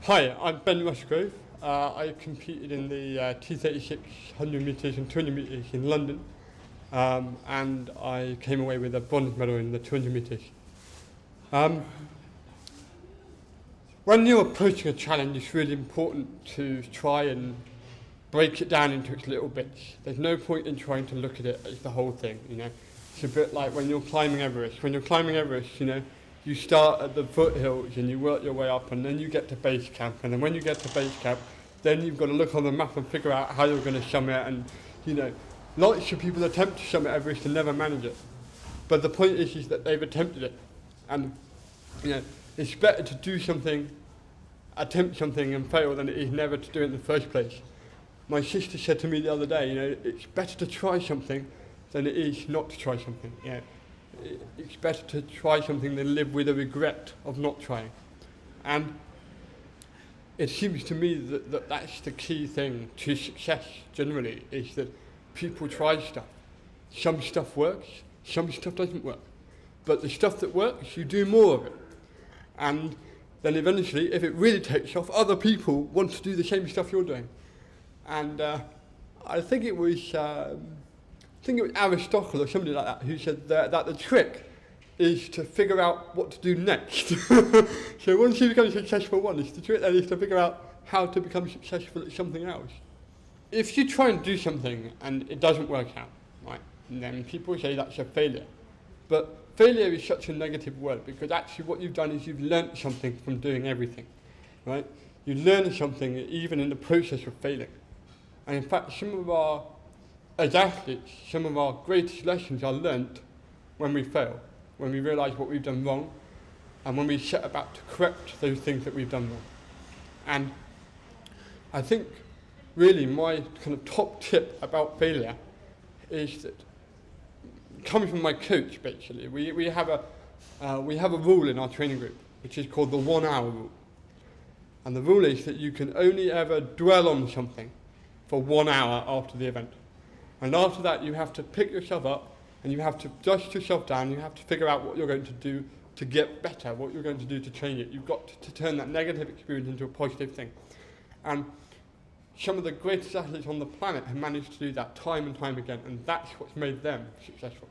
Hi, I'm Ben Rushgrove. I competed in the T36 100 metres and 200 metres in London, and I came away with a bronze medal in the 200 metres. When you're approaching a challenge, it's really important to try and break it down into its little bits. There's no point in trying to look at it as the whole thing, you know. It's a bit like when you're climbing Everest. When you're climbing Everest, you know, you start at the foothills and you work your way up, and then you get to base camp, and then when you get to base camp, then you've got to look on the map and figure out how you're going to summit. And you know, lots of people attempt to summit Everest and never manage it, but the point is that they've attempted it. And you know, it's better to do something, attempt something and fail than it is never to do it in the first place. My sister said to me the other day, you know, it's better to try something than it is not to try something. You know, it's better to try something than live with a regret of not trying. And it seems to me that that's the key thing to success generally, is that people try stuff. Some stuff works, some stuff doesn't work. But the stuff that works, you do more of it. And then eventually, if it really takes off, other people want to do the same stuff you're doing. And I think it was Aristotle or somebody like that who said that the trick is to figure out what to do next. So once you become successful at one, the trick then is to figure out how to become successful at something else. If you try and do something and it doesn't work out, right, then people say that's a failure. But failure is such a negative word, because actually what you've done is you've learnt something from doing everything, right? You learn something even in the process of failing. And in fact, some of our, as athletes, some of our greatest lessons are learnt when we fail, when we realise what we've done wrong, and when we set about to correct those things that we've done wrong. And I think really my kind of top tip about failure is that, coming from my coach basically, we have a rule in our training group which is called the 1 hour rule. And the rule is that you can only ever dwell on something for 1 hour after the event. And after that, you have to pick yourself up and you have to dust yourself down. You have to figure out what you're going to do to get better, what you're going to do to change it. You've got to turn that negative experience into a positive thing. And some of the greatest athletes on the planet have managed to do that time and time again, and that's what's made them successful.